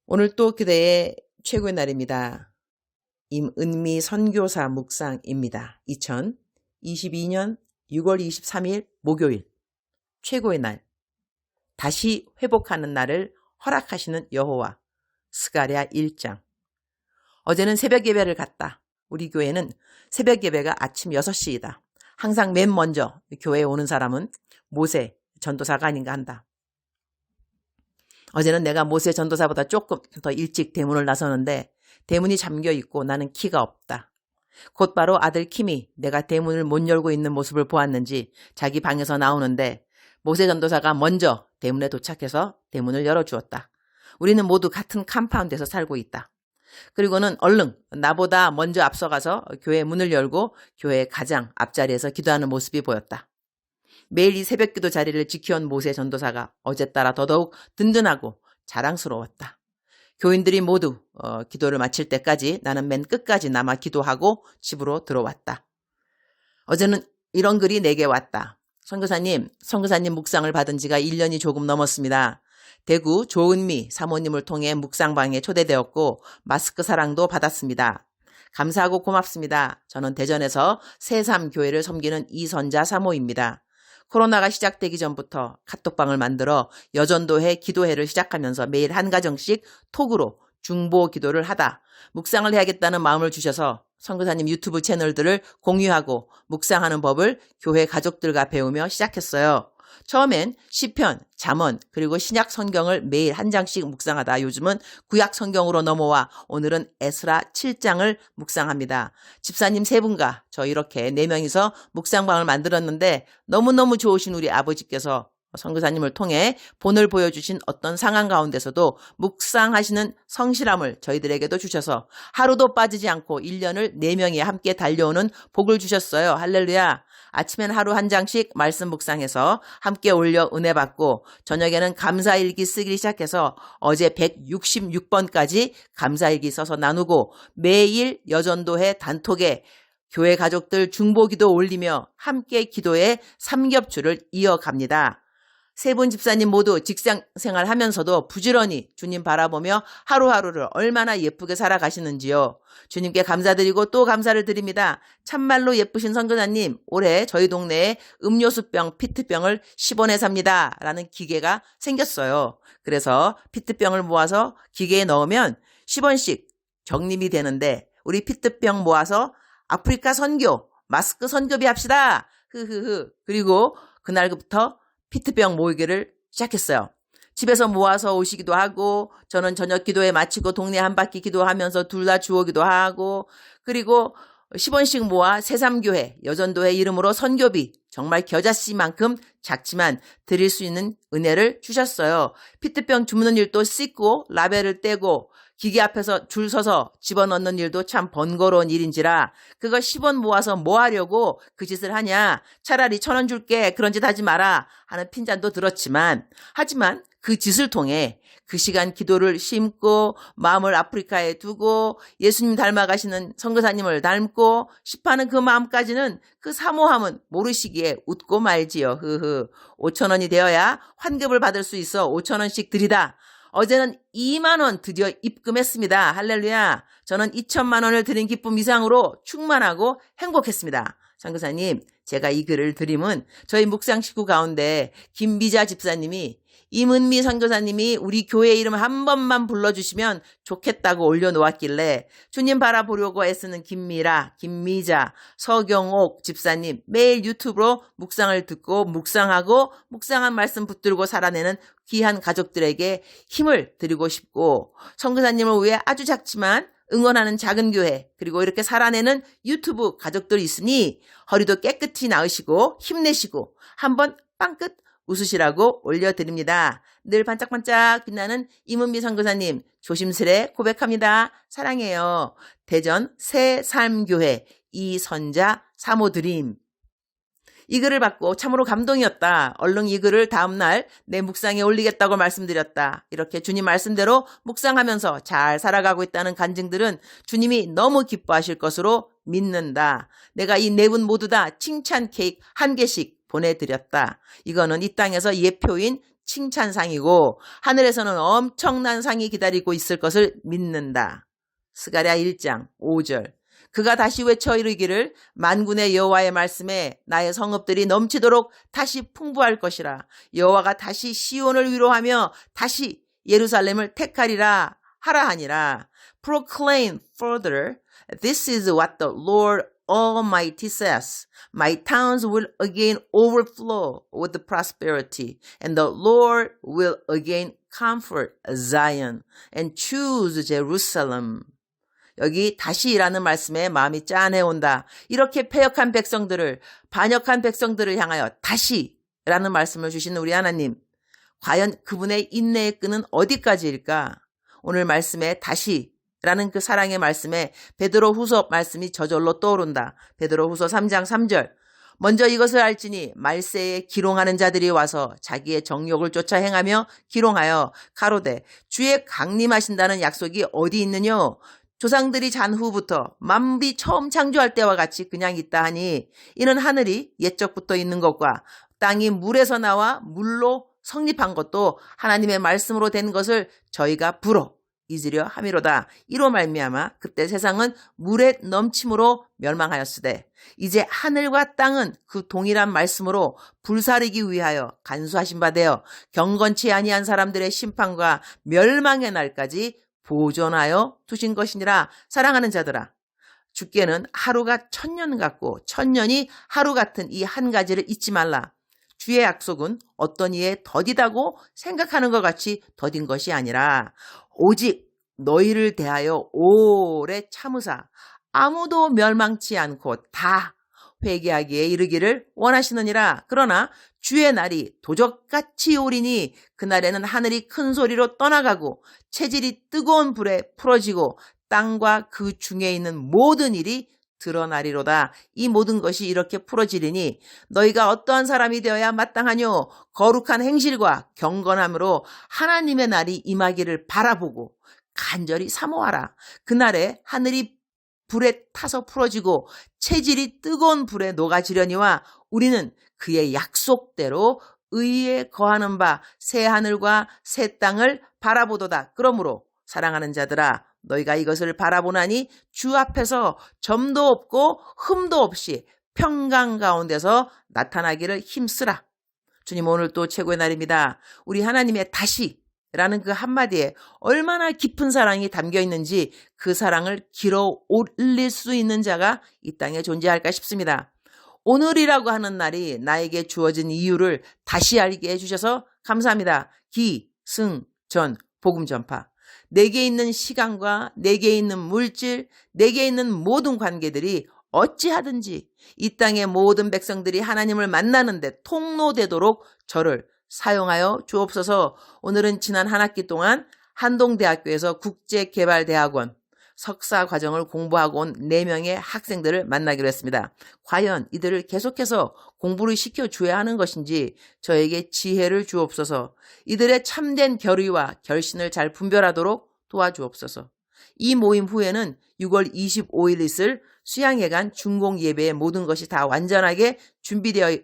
오늘 또 그대의 최고의 날입니다. 임은미 선교사 묵상입니다. 2022년 6월 23일 목요일 최고의 날, 다시 회복하는 날을 허락하시는 여호와. 스가랴 1장. 어제는 새벽 예배를 갔다. 우리 교회는 새벽 예배가 아침 6시이다. 항상 맨 먼저 교회에 오는 사람은 모세 전도사가 아닌가 한다. 어제는 내가 모세 전도사보다 조금 더 일찍 대문을 나서는데 대문이 잠겨 있고 나는 키가 없다. 곧바로 아들 킴이 내가 대문을 못 열고 있는 모습을 보았는지 자기 방에서 나오는데 모세 전도사가 먼저 대문에 도착해서 대문을 열어주었다. 우리는 모두 같은 컴파운드에서 살고 있다. 그리고는 얼른 나보다 먼저 앞서가서 교회 문을 열고 교회 가장 앞자리에서 기도하는 모습이 보였다. 매일 이 새벽기도 자리를 지켜온 모세 전도사가 어제 따라 더더욱 든든하고 자랑스러웠다. 교인들이 모두 기도를 마칠 때까지 나는 맨 끝까지 남아 기도하고 집으로 들어왔다. 어제는 이런 글이 내게 왔다. 선교사님 묵상을 받은 지가 1년이 조금 넘었습니다. 대구 조은미 사모님을 통해 묵상방에 초대되었고 마스크 사랑도 받았습니다. 감사하고 고맙습니다. 저는 대전에서 새삼교회를 섬기는 이선자 사모입니다. 코로나가 시작되기 전부터 카톡방을 만들어 여전도회 기도회를 시작하면서 매일 한 가정씩 톡으로 중보 기도를 하다 묵상을 해야겠다는 마음을 주셔서 선교사님 유튜브 채널들을 공유하고 묵상하는 법을 교회 가족들과 배우며 시작했어요. 처음엔 시편, 잠언, 그리고 신약 성경을 매일 한 장씩 묵상하다 요즘은 구약 성경으로 넘어와 오늘은 에스라 7장을 묵상합니다. 집사님 3분과 저 이렇게 4명이서 묵상방을 만들었는데 너무너무 좋으신 우리 아버지께서 선교사님을 통해 본을 보여주신 어떤 상황 가운데서도 묵상하시는 성실함을 저희들에게도 주셔서 하루도 빠지지 않고 1년을 4명이 함께 달려오는 복을 주셨어요. 할렐루야. 아침엔 하루 한 장씩 말씀 묵상해서 함께 올려 은혜 받고 저녁에는 감사일기 쓰기 시작해서 어제 166번까지 감사일기 써서 나누고 매일 여전도회 단톡에 교회 가족들 중보기도 올리며 함께 기도의 삼겹줄을 이어갑니다. 3분 집사님 모두 직장생활 하면서도 부지런히 주님 바라보며 하루하루를 얼마나 예쁘게 살아가시는지요. 주님께 감사드리고 또 감사를 드립니다. 참말로 예쁘신 선교사님, 올해 저희 동네에 음료수병, 피트병을 10원에 삽니다. 라는 기계가 생겼어요. 그래서 피트병을 모아서 기계에 넣으면 10원씩 적립이 되는데 우리 피트병 모아서 아프리카 선교, 마스크 선교비 합시다. 그리고 그날부터 피트병 모으기를 시작했어요. 집에서 모아서 오시기도 하고 저는 저녁 기도회 마치고 동네 한 바퀴 기도하면서 둘 다 주오기도 하고 그리고 10원씩 모아 새삼교회 여전도회 이름으로 선교비 정말 겨자씨만큼 작지만 드릴 수 있는 은혜를 주셨어요. 피트병 주무는 일도 씻고 라벨을 떼고 기계 앞에서 줄 서서 집어넣는 일도 참 번거로운 일인지라 그거 10원 모아서 뭐 하려고 그 짓을 하냐. 차라리 1,000원 줄게. 그런 짓 하지 마라 하는 핀잔도 들었지만 하지만 그 짓을 통해 그 시간 기도를 심고 마음을 아프리카에 두고 예수님 닮아가시는 선교사님을 닮고 싶어하는 그 마음까지는 그 사모함은 모르시기에 웃고 말지요. 5,000원이 되어야 환급을 받을 수 있어 5,000원씩 드리다. 어제는 2만 원 드디어 입금했습니다. 할렐루야. 저는 2천만 원을 드린 기쁨 이상으로 충만하고 행복했습니다. 선교사님, 제가 이 글을 드림은 저희 묵상 식구 가운데 김비자 집사님이 임은미 선교사님이 우리 교회 이름 한 번만 불러주시면 좋겠다고 올려놓았길래 주님 바라보려고 애쓰는 김미라, 김미자, 서경옥 집사님 매일 유튜브로 묵상을 듣고 묵상하고 묵상한 말씀 붙들고 살아내는 귀한 가족들에게 힘을 드리고 싶고 선교사님을 위해 아주 작지만 응원하는 작은 교회 그리고 이렇게 살아내는 유튜브 가족들이 있으니 허리도 깨끗이 나으시고 힘내시고 한번 빵끝 웃으시라고 올려드립니다. 늘 반짝반짝 빛나는 임은미 선교사님 조심스레 고백합니다. 사랑해요. 대전 새삼교회 이선자 사모드림. 이 글을 받고 참으로 감동이었다. 얼른 이 글을 다음날 내 묵상에 올리겠다고 말씀드렸다. 이렇게 주님 말씀대로 묵상하면서 잘 살아가고 있다는 간증들은 주님이 너무 기뻐하실 것으로 믿는다. 내가 이 4분 모두 다 칭찬 케이크 1개씩 보내드렸다. 이거는 이 땅에서 예표인 칭찬상이고 하늘에서는 엄청난 상이 기다리고 있을 것을 믿는다. 스가랴 1장 5절. 그가 다시 외쳐 이르기를 만군의 여호와의 말씀에 나의 성읍들이 넘치도록 다시 풍부할 것이라. 여호와가 다시 시온을 위로하며 다시 예루살렘을 택하리라 하라 하니라. Proclaim further, this is what the Lord Almighty says. My towns will again overflow with prosperity, and the Lord will again comfort Zion and choose Jerusalem. 여기 다시라는 말씀에 마음이 짠해온다. 이렇게 패역한 백성들을, 반역한 백성들을 향하여 다시라는 말씀을 주신 우리 하나님. 과연 그분의 인내의 끈은 어디까지일까? 오늘 말씀에 다시라는 그 사랑의 말씀에 베드로후서 말씀이 저절로 떠오른다. 베드로후서 3장 3절. 먼저 이것을 알지니 말세에 기롱하는 자들이 와서 자기의 정욕을 쫓아 행하며 기롱하여 가로되 주의 강림하신다는 약속이 어디 있느냐? 조상들이 잔 후부터 만비 처음 창조할 때와 같이 그냥 있다 하니 이는 하늘이 옛적부터 있는 것과 땅이 물에서 나와 물로 성립한 것도 하나님의 말씀으로 된 것을 저희가 불어 잊으려 함이로다. 이로 말미암아 그때 세상은 물의 넘침으로 멸망하였으되 이제 하늘과 땅은 그 동일한 말씀으로 불사르기 위하여 간수하신 바 되어 경건치 아니한 사람들의 심판과 멸망의 날까지 보존하여 두신 것이니라. 사랑하는 자들아, 주께는 하루가 1000년 같고 1000년이 하루 같은 이 한 가지를 잊지 말라. 주의 약속은 어떤 이에 더디다고 생각하는 것 같이 더딘 것이 아니라 오직 너희를 대하여 오래 참으사 아무도 멸망치 않고 다 회개하기에 이르기를 원하시느니라. 그러나 주의 날이 도적같이 오리니 그날에는 하늘이 큰 소리로 떠나가고 체질이 뜨거운 불에 풀어지고 땅과 그 중에 있는 모든 일이 드러나리로다. 이 모든 것이 이렇게 풀어지리니 너희가 어떠한 사람이 되어야 마땅하뇨? 거룩한 행실과 경건함으로 하나님의 날이 임하기를 바라보고 간절히 사모하라. 그날에 하늘이 불에 타서 풀어지고 체질이 뜨거운 불에 녹아지려니와 우리는 그의 약속대로 의에 거하는 바 새 하늘과 새 땅을 바라보도다. 그러므로 사랑하는 자들아, 너희가 이것을 바라보나니 주 앞에서 점도 없고 흠도 없이 평강 가운데서 나타나기를 힘쓰라. 주님, 오늘 또 최고의 날입니다. 우리 하나님의 다시라는 그 한마디에 얼마나 깊은 사랑이 담겨 있는지 그 사랑을 길어 올릴 수 있는 자가 이 땅에 존재할까 싶습니다. 오늘이라고 하는 날이 나에게 주어진 이유를 다시 알게 해주셔서 감사합니다. 기, 승, 전, 복음 전파. 내게 있는 시간과 내게 있는 물질, 내게 있는 모든 관계들이 어찌하든지 이 땅의 모든 백성들이 하나님을 만나는데 통로되도록 저를 사용하여 주옵소서. 오늘은 지난 한 학기 동안 한동대학교에서 국제개발대학원 석사 과정을 공부하고 온 4명의 학생들을 만나기로 했습니다. 과연 이들을 계속해서 공부를 시켜줘야 하는 것인지 저에게 지혜를 주옵소서. 이들의 참된 결의와 결신을 잘 분별하도록 도와주옵소서. 이 모임 후에는 6월 25일 있을 수양회관 중공 예배의 모든 것이 다 완전하게 준비되어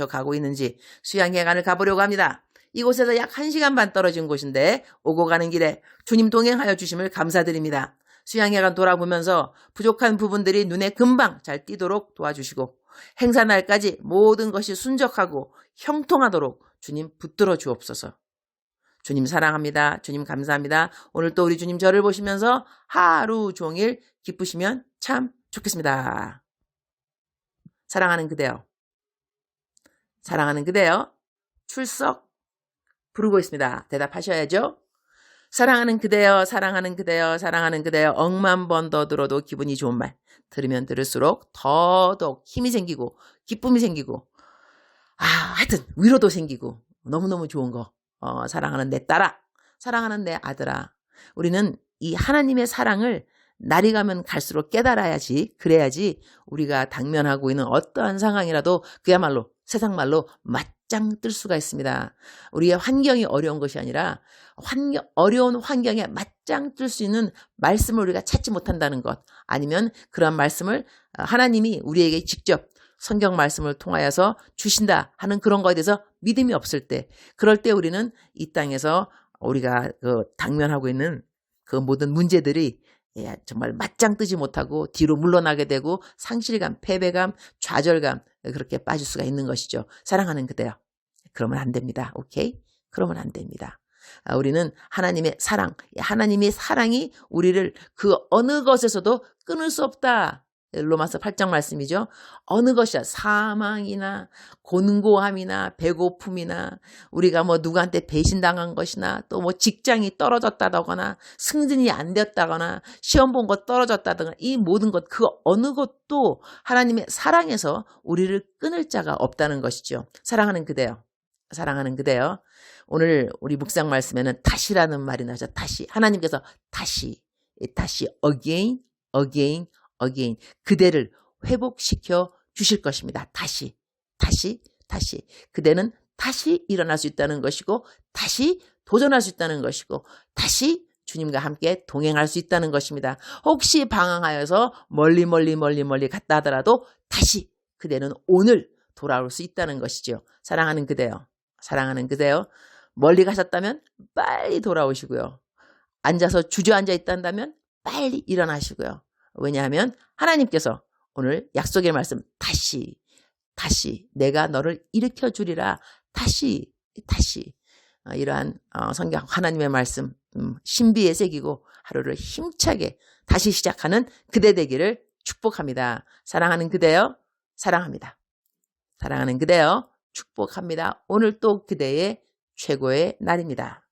가고 있는지 수양회관을 가보려고 합니다. 이곳에서 약 1시간 반 떨어진 곳인데 오고 가는 길에 주님 동행하여 주심을 감사드립니다. 수양회관 돌아보면서 부족한 부분들이 눈에 금방 잘 띄도록 도와주시고 행사 날까지 모든 것이 순적하고 형통하도록 주님 붙들어 주옵소서. 주님 사랑합니다. 주님 감사합니다. 오늘 또 우리 주님 저를 보시면서 하루 종일 기쁘시면 참 좋겠습니다. 사랑하는 그대여. 사랑하는 그대여. 출석 부르고 있습니다. 대답하셔야죠. 사랑하는 그대여, 사랑하는 그대여, 사랑하는 그대여. 억만 번 더 들어도 기분이 좋은 말. 들으면 들을수록 더더욱 힘이 생기고 기쁨이 생기고 하여튼 위로도 생기고 너무너무 좋은 거. 사랑하는 내 딸아, 사랑하는 내 아들아. 우리는 이 하나님의 사랑을 날이 가면 갈수록 깨달아야지, 그래야지 우리가 당면하고 있는 어떠한 상황이라도 그야말로 세상말로 맞짱 뜰 수가 있습니다. 우리의 환경이 어려운 것이 아니라 어려운 환경에 맞짱 뜰 수 있는 말씀을 우리가 찾지 못한다는 것, 아니면 그런 말씀을 하나님이 우리에게 직접 성경 말씀을 통하여서 주신다 하는 그런 거에 대해서 믿음이 없을 때, 그럴 때 우리는 이 땅에서 우리가 당면하고 있는 그 모든 문제들이 정말 맞짱 뜨지 못하고 뒤로 물러나게 되고 상실감, 패배감, 좌절감 그렇게 빠질 수가 있는 것이죠. 사랑하는 그대요. 그러면 안 됩니다. 오케이? 그러면 안 됩니다. 우리는 하나님의 사랑, 하나님의 사랑이 우리를 그 어느 것에서도 끊을 수 없다. 로마서 8장 말씀이죠. 어느 것이야, 사망이나 곤고함이나 배고픔이나 우리가 뭐 누구한테 배신당한 것이나 또 뭐 직장이 떨어졌다거나 승진이 안 됐다거나 시험 본 거 떨어졌다거나 이 모든 것, 그 어느 것도 하나님의 사랑에서 우리를 끊을 자가 없다는 것이죠. 사랑하는 그대요. 사랑하는 그대요. 오늘 우리 묵상 말씀에는 다시라는 말이 나죠. 다시. 하나님께서 다시 again, again, again 그대를 회복시켜 주실 것입니다. 다시. 그대는 다시 일어날 수 있다는 것이고 다시 도전할 수 있다는 것이고 다시 주님과 함께 동행할 수 있다는 것입니다. 혹시 방황하여서 멀리 갔다 하더라도 다시 그대는 오늘 돌아올 수 있다는 것이죠. 사랑하는 그대요. 사랑하는 그대요. 멀리 가셨다면 빨리 돌아오시고요. 앉아서 주저앉아 있단다면 빨리 일어나시고요. 왜냐하면 하나님께서 오늘 약속의 말씀 다시 내가 너를 일으켜 주리라. 다시 이러한 성경 하나님의 말씀 신비에 새기고 하루를 힘차게 다시 시작하는 그대 되기를 축복합니다. 사랑하는 그대요. 사랑합니다. 사랑하는 그대요. 축복합니다. 오늘 또 그대의 최고의 날입니다.